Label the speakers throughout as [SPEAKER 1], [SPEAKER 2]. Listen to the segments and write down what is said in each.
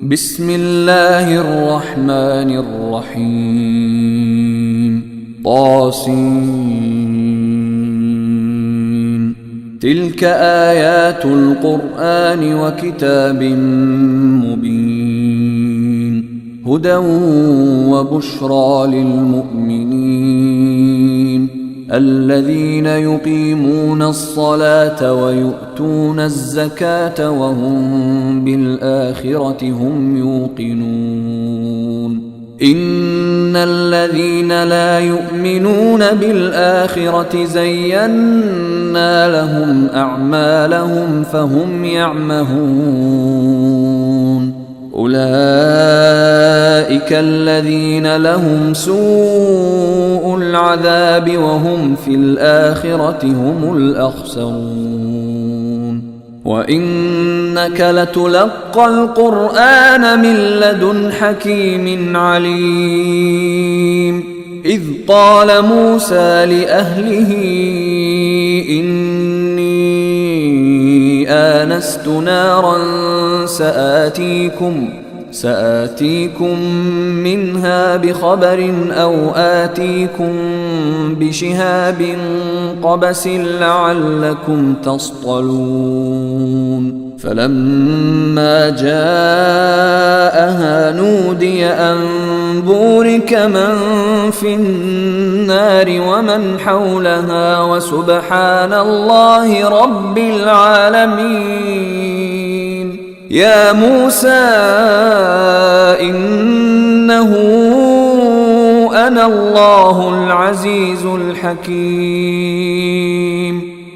[SPEAKER 1] بسم الله الرحمن الرحيم طاسين تلك آيات القرآن وكتاب مبين هدى وبشرى للمؤمنين الذين يقيمون الصلاة ويؤتون الزكاة وهم بالآخرة هم يوقنون إن الذين لا يؤمنون بالآخرة زينا لهم أعمالهم فهم يعمهون أولئك الذين لهم سوء العذاب وهم في الآخرة هم الأخسرون وإنك لتلقى القرآن من لدن حكيم عليم إذ قال موسى لأهله إني آنست نارا سآتيكم منها بخبر أو آتيكم بشهاب قبس لعلكم تصطلون فلما جاءها نودي أن بورك من في النار ومن حولها وسبحان الله رب العالمين يا موسى إنه أنا الله العزيز الحكيم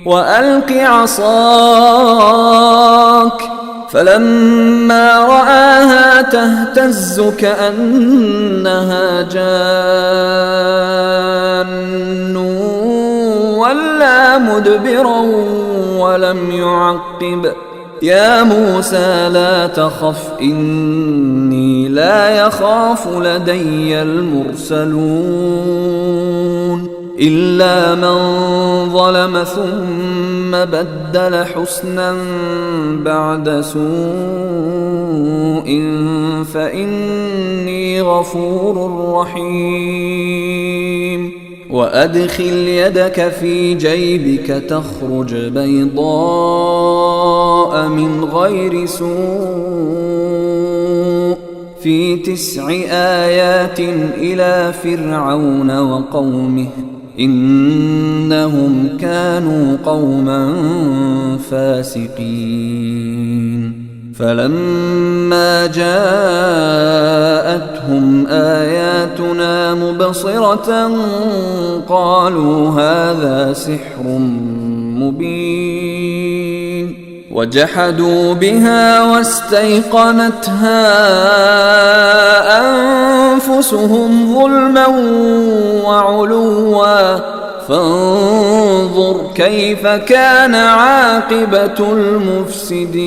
[SPEAKER 1] وألق عصاك فلما رآها تهتز كأنها جان ولا مدبرا ولم يعقب يا موسى لا تخف إني لا يخاف لدي المرسلون إلا من ظلم ثم بدل حسنا بعد سوء فإني غفور رحيم وأدخل يدك في جيبك تخرج بيضاء من غير سوء في 9 آيات إلى فرعون وقومه إنهم كانوا قوما فاسقين فلما جاءتهم آياتنا مبصرة قالوا هذا سحر مبين وجحدوا بها واستيقنتها أنفسهم ظلما وعلوا فانظر كيف كان عاقبة المفسدين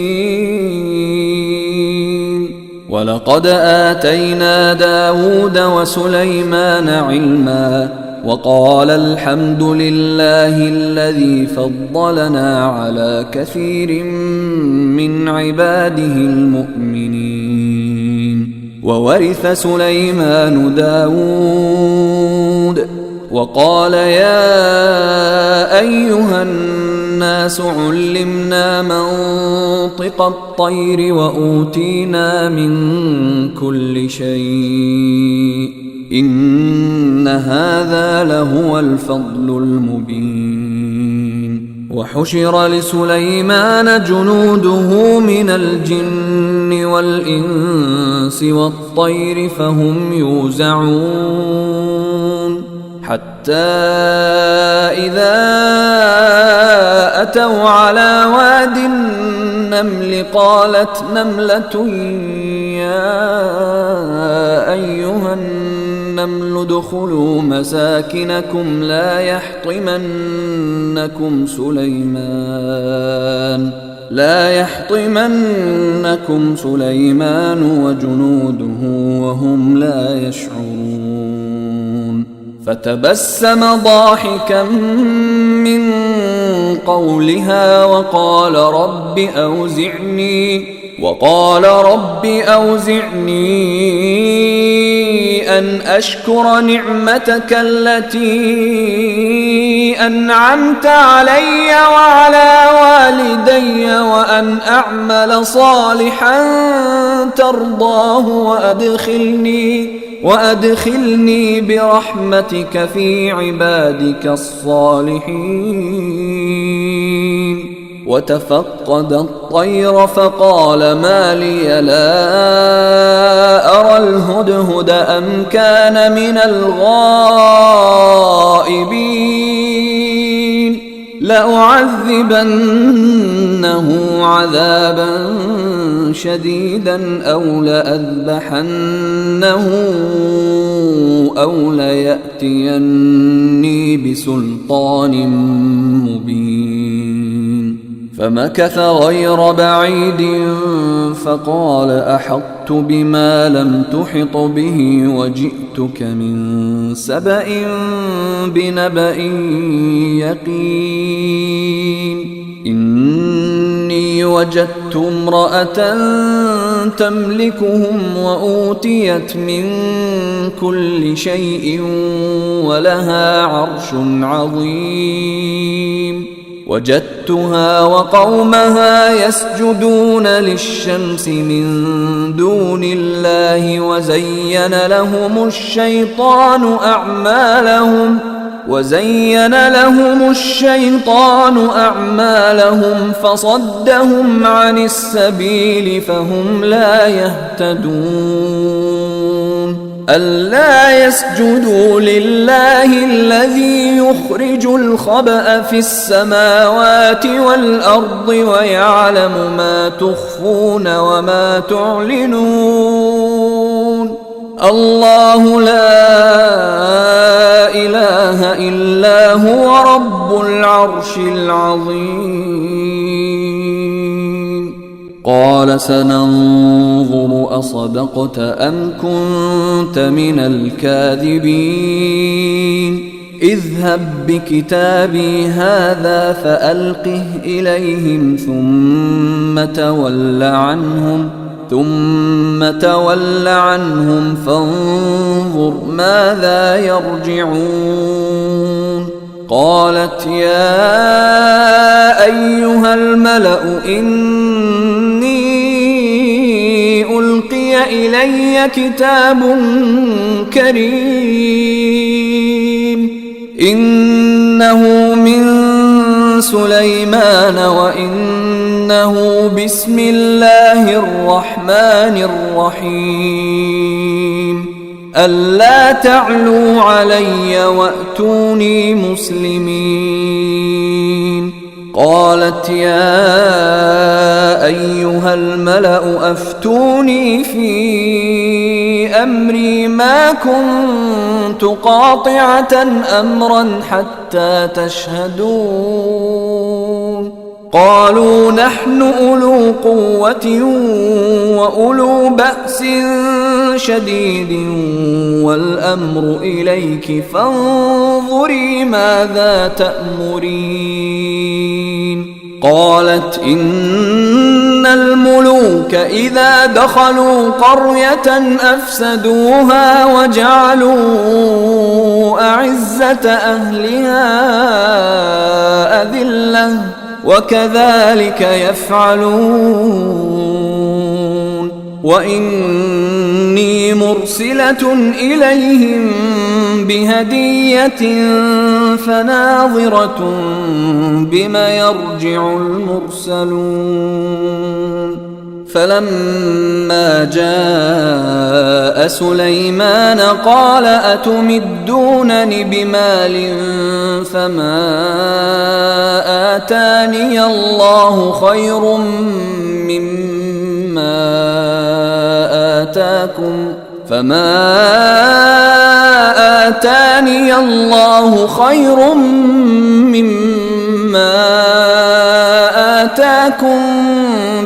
[SPEAKER 1] ولقد آتينا داود وسليمان علما وقال الحمد لله الذي فضلنا على كثير من عباده المؤمنين وورث سليمان داود وقال يا أيها الناس علمنا منطق الطير وأوتينا من كل شيء إن هذا لهو الفضل المبين وحشر لسليمان جنوده من الجن والإنس والطير فهم يوزعون حتى إذا أتوا على واد النمل قالت نملة يا أيها النمل ادخلوا مساكنكم لا يحطمنكم سليمان وجنوده وهم لا يشعرون فتبسم ضاحكا من قولها وقال رب أوزعني وقال رب أوزعني أن أشكر نعمتك التي أنعمت علي وعلى والدي وأن أعمل صالحا ترضاه وأدخلني برحمتك في عبادك الصالحين. وتفقد الطير فقال ما لي لا أرى الهدهد أم كان من الغائبين لأعذبنه عذابا شديدا أو لأذبحنه أو ليأتيني بسلطان مبين. فمكث غير بعيد فقال أحطت بما لم تحط به وجئتك من سبأ بنبأ يقين. إني وجدت امرأة تملكهم وأوتيت من كل شيء ولها عرش عظيم. وجدتها وقومها يسجدون للشمس من دون الله وزين لهم الشيطان أعمالهم فصدهم عن السبيل فهم لا يهتدون. ألا يسجدوا لله الذي يخرج الخبأ في السماوات والأرض ويعلم ما تخفون وما تعلنون. الله لا إله إلا هو رب العرش العظيم. قال سننظر أصدقت أم كنت من الكاذبين. اذهب بكتابي هذا فألقه إليهم ثم تول عنهم فانظر ماذا يرجعون. قالت يا أيها الملأ إني ألقي إلي كتاب كريم إنه من سليمان وإنه بسم الله الرحمن الرحيم. ألا تعلوا علي وأتوني مسلمين. قالت يا أيها الملأ أفتوني في أمري ما كنت قاطعة أمرا حتى تشهدون. قالوا نحن أولو قوة وأولو بأس شديد والأمر إليك فانظري ماذا تأمرين. قالت إن الملوك إذا دخلوا قرية أفسدوها وجعلوا أعزة أهلها أذلة وكذلك يفعلون. وإني مرسلة إليهم بهدية فناظرة بما يرجع المرسلون. فلما جاء سليمان قال أتمدونني بمال فما آتاني الله خير مما آتاكم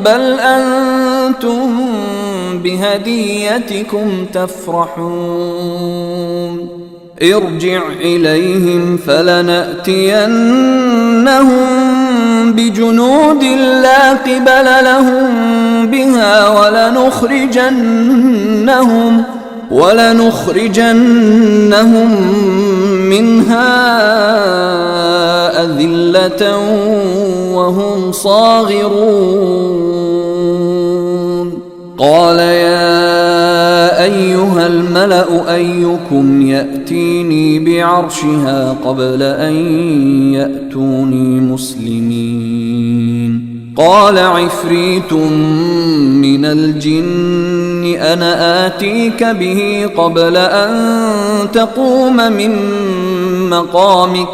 [SPEAKER 1] بل أنتم بهديتكم تفرحون. ارجع إليهم فلنأتينهم بجنود لا قبل لهم بها ولنخرجنهم منها أذلة وهم صاغرون قال يا أيها الملأ أيكم يأتيني بعرشها قبل أن يأتوني مسلمين قال عفريت من الجن أنا آتيك به قبل أن تقوم من مقامك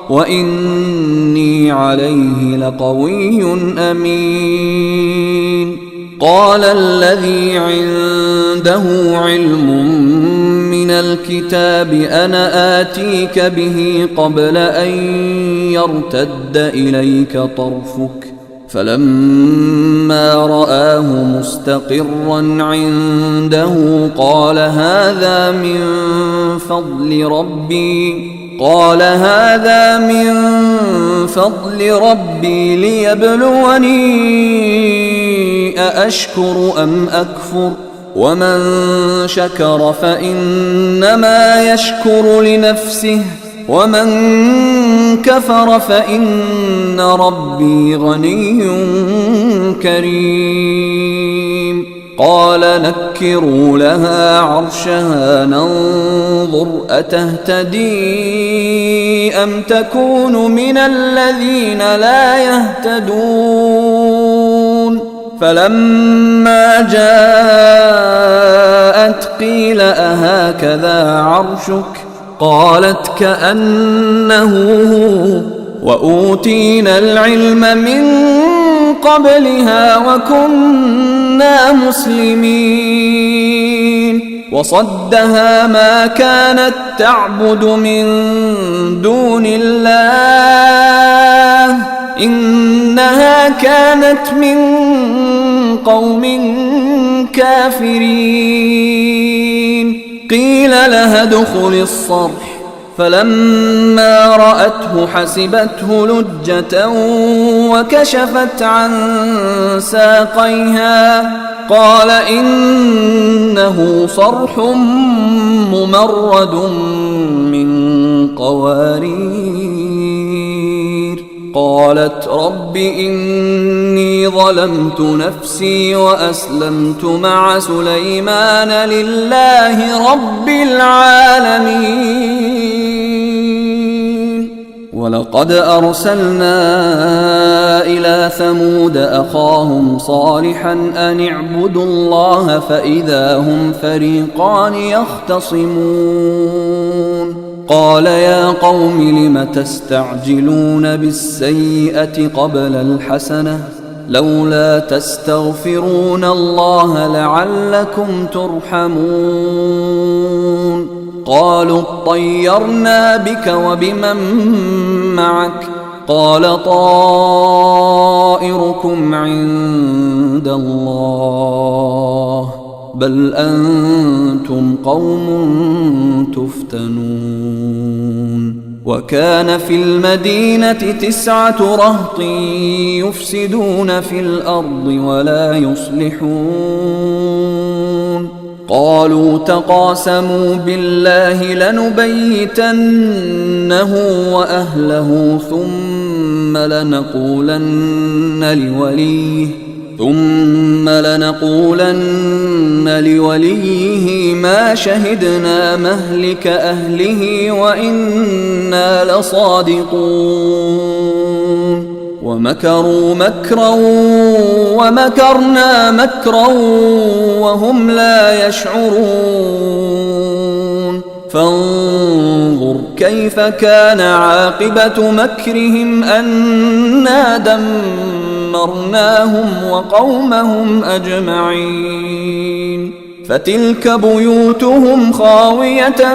[SPEAKER 1] وإني عليه لقوي أمين قال الذي عنده علم من الكتاب أنا آتيك به قبل أن يرتد إليك طرفك فلما رآه مستقرا عنده قال هذا من فضل ربي ليبلوني أأشكر أم أكفر ومن شكر فإنما يشكر لنفسه ومن كفر فإن ربي غني كريم قال نكروا لها عرشها ننظر أتهتدي أم تكون من الذين لا يهتدون فلما جاءت قيل أهكذا عرشك قالت كأنه هو وأوتينا العلم من قبلها وكنا مسلمين وصدها ما كانت تعبد من دون الله إنها كانت من قوم كافرين قيل لها ادخل الصرح فلما رأته حسبته لجة وكشفت عن ساقيها قال إنه صرح ممرد من قوارير قالت رب إني ظلمت نفسي وأسلمت مع سليمان لله رب العالمين ولقد أرسلنا إلى ثمود أخاهم صالحا أن اعبدوا الله فإذا هم فريقان يختصمون قال يا قوم لم تستعجلون بالسيئة قبل الحسنة لولا تستغفرون الله لعلكم ترحمون قالوا اطيرنا بك وبمن معك قال طائركم عند الله بل أنتم قوم تفتنون وكان في المدينة 9 رهط يفسدون في الأرض ولا يصلحون قالوا تقاسموا بالله لنبيتنه وأهله ثم لنقولن لوليه ما شهدنا مهلك أهله وإنا لصادقون ومكروا مكرا ومكرنا مكرا وهم لا يشعرون فانظر كيف كان عاقبة مكرهم أنا دمرناهم وقومهم أجمعين فتلك بيوتهم خاوية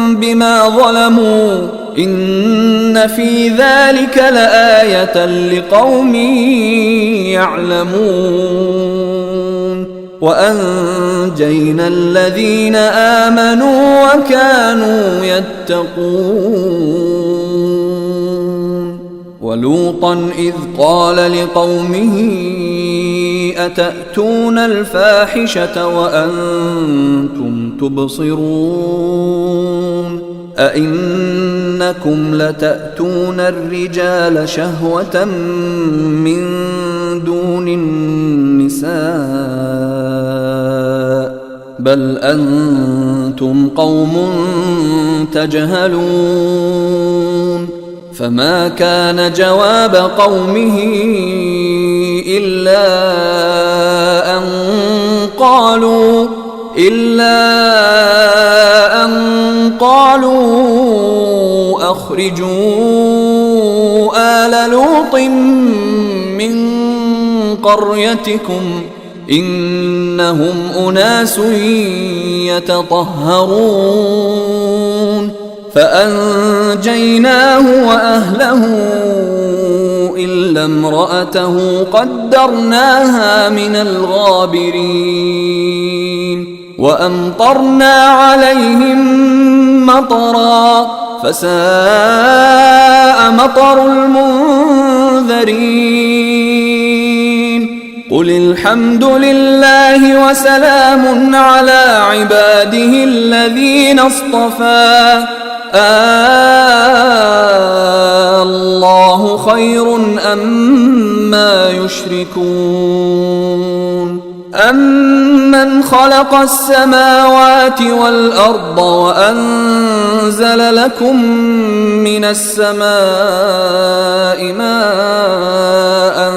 [SPEAKER 1] بما ظلموا إن في ذلك لآية لقوم يعلمون وأنجينا الذين آمنوا وكانوا يتقون ولوطا إذ قال لقومه أتأتون الفاحشة وأنتم تبصرون أئنكم لتأتون الرجال شهوة من دون النساء بل أنتم قوم تجهلون فما كان جواب قومه إلا أن قالوا أخرجوا آل لوط من قريتكم إنهم أناس يتطهرون فأنجيناه وأهله إلا امرأته قدرناها من الغابرين وأمطرنا عليهم مطرا فساء مطر المنذرين قل الحمد لله وسلام على عباده الذين اصطفى الله خير أما يشركون أمن خلق السماوات والأرض وأنزل لكم من السماء ماء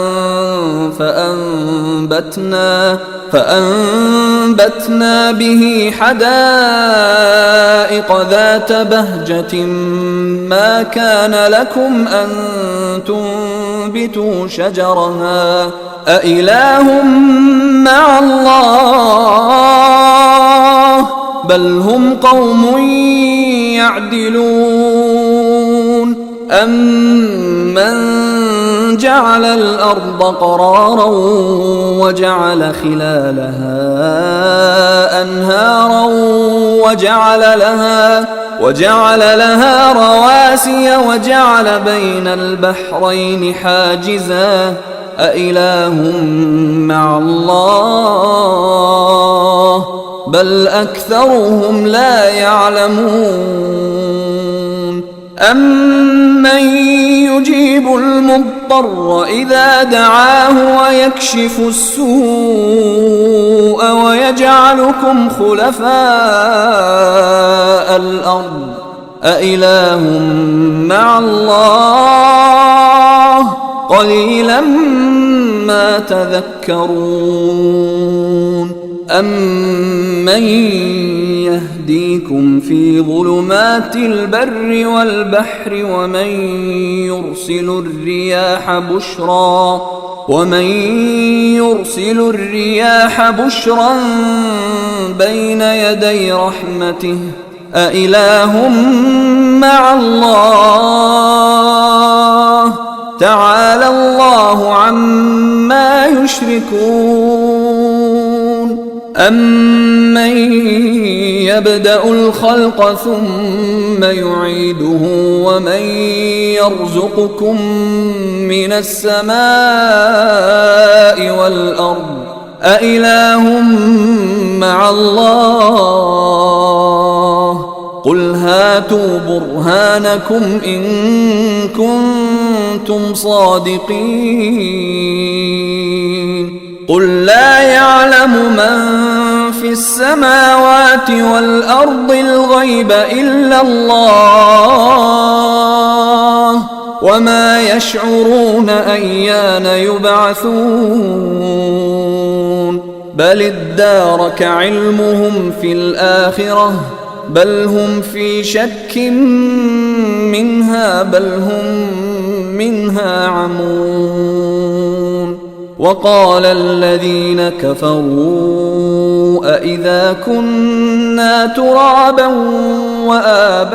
[SPEAKER 1] فأنبتنا به حدائق ذات بهجة ما كان لكم أن تنبتوا شجرها أإله مع الله بل هم قوم يعدلون أمن جعل الأرض قرارا وجعل خلالها أنهارا وجعل لها رواسي وجعل بين البحرين حاجزا أإله مع الله بل أكثرهم لا يعلمون أمن يجيب المضطر إذا دعاه ويكشف السوء ويجعلكم خلفاء الأرض أإله مع الله قليلا ما تذكرون أمن يهديكم في ظلمات البر والبحر ومن يرسل الرياح بشرا بين يدي رحمته أإله مع الله تعالى الله عما يشركون أمن يبدأ الخلق ثم يعيده ومن يرزقكم من السماء والأرض أإله مع الله قل هاتوا برهانكم إن كنتم صادقين قل لا يعلم من في السماوات والأرض الغيب إلا الله وما يشعرون أيان يبعثون بل ادارك علمهم في الآخرة بل هم في شك منها بل هم منها عمون وقال الذين كفروا أإذا كنا ترابا وآباؤنا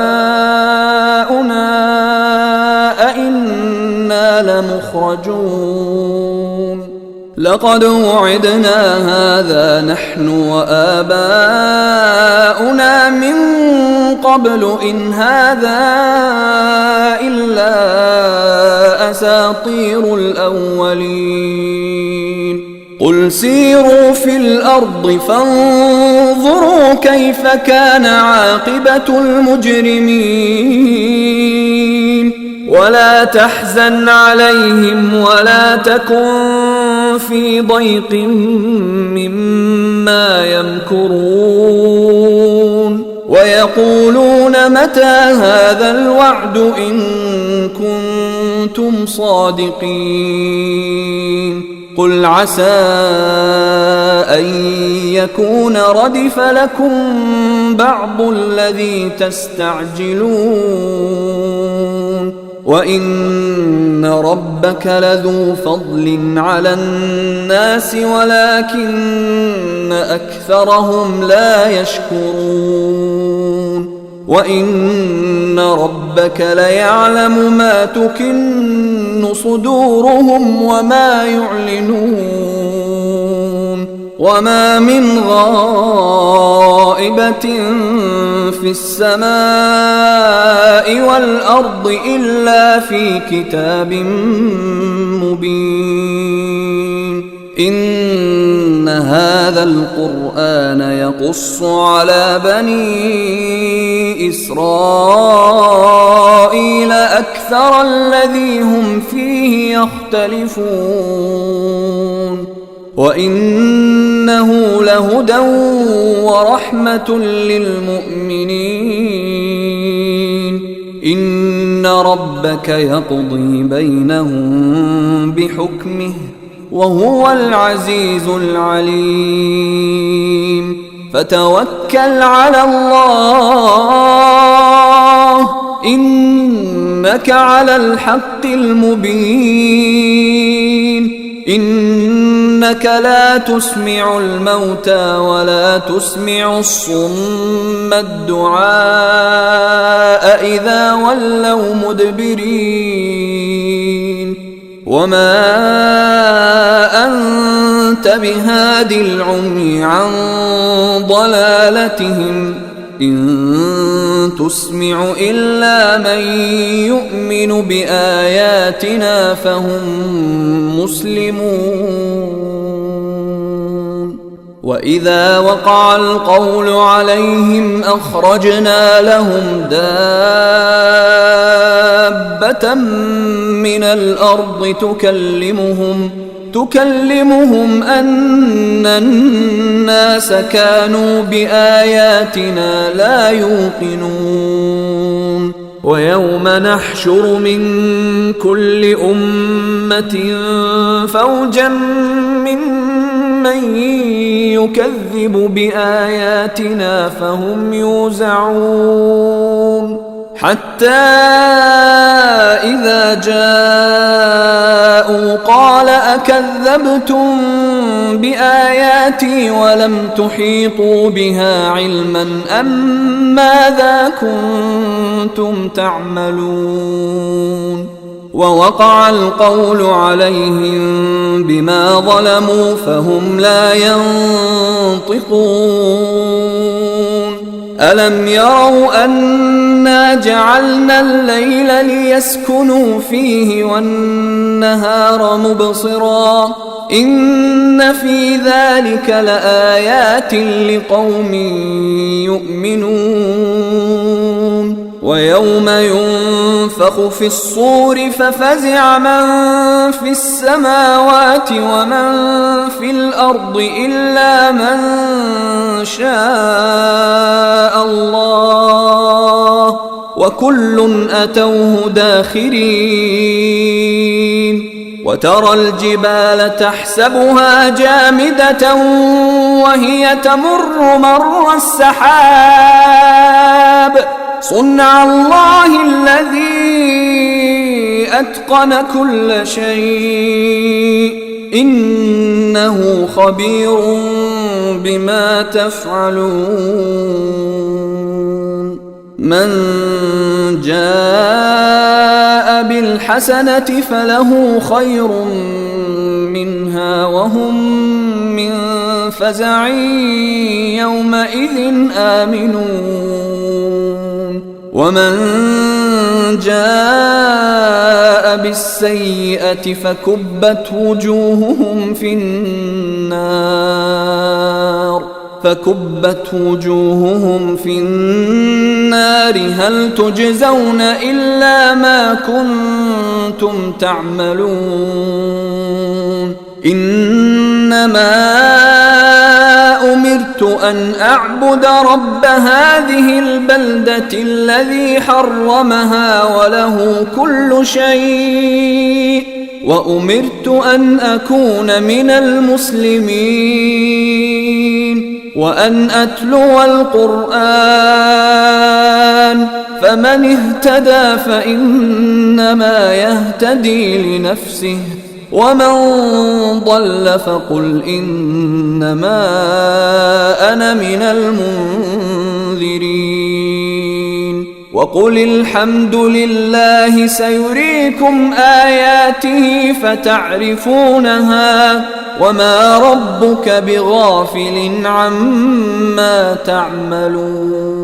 [SPEAKER 1] أإنا لمخرجون لقد وعدنا هذا نحن وآباؤنا من قبل إن هذا إلا أساطير الأولين قل سيروا في الأرض فانظروا كيف كان عاقبة المجرمين ولا تحزن عليهم ولا تكن في ضيق مما يمكرون ويقولون متى هذا الوعد إن كنتم صادقين قل عسى أن يكون ردف لكم بعض الذي تستعجلون وإن ربك لذو فضل على الناس ولكن أكثرهم لا يشكرون وإن ربك ليعلم ما تكن صدورهم وما يعلنون وما من غائبة في السماء والأرض إلا في كتاب مبين إن هذا القرآن يقص على بني إسرائيل أكثر الذي هم فيه يختلفون وإنه لهدى ورحمة للمؤمنين إن ربك يقضي بينهم بحكمه وهو العزيز العليم فتوكل على الله إنك على الحق المبين إنك لا تسمع الموتى ولا تسمع الصم الدعاء إذا ولوا مدبرين وما أنت بهاد العمي عن ضلالتهم إن تسمع إلا من يؤمن بآياتنا فهم مسلمون وإذا وقع القول عليهم أخرجنا لهم دابة من الأرض تكلمهم أن الناس كانوا بآياتنا لا يوقنون ويوم نحشر من كل أمة فوجا ممن يكذب بآياتنا فهم يوزعون حتى إذا جاءوا قال أكذبتم بآياتي ولم تحيطوا بها علما أم ماذا كنتم تعملون ووقع القول عليهم بما ظلموا فهم لا ينطقون ألم يروا أنا جعلنا الليل ليسكنوا فيه والنهار مبصرا إن في ذلك لآيات لقوم يؤمنون ويوم ينفخ في الصور ففزع من في السماوات ومن في الأرض إلا من شاء الله وكل أتوه داخرين وترى الجبال تحسبها جامدة وهي تمر مر السحاب صنع الله الذي أتقن كل شيء إنه خبير بما تفعلون من جاء بالحسنة فله خير منها وهم من فزع يومئذ آمنون ومن جاء بالسيئة فكبت وجوههم في النار هل تجزون إلا ما كنتم تعملون إنما أمرت أن أعبد رب هذه البلدة الذي حرمها وله كل شيء وأمرت أن أكون من المسلمين وأن أتلو القرآن فمن اهتدى فإنما يهتدي لنفسه ومن ضل فقل إنما أنا من المنذرين وقل الحمد لله سيريكم آياته فتعرفونها وما ربك بغافل عما تعملون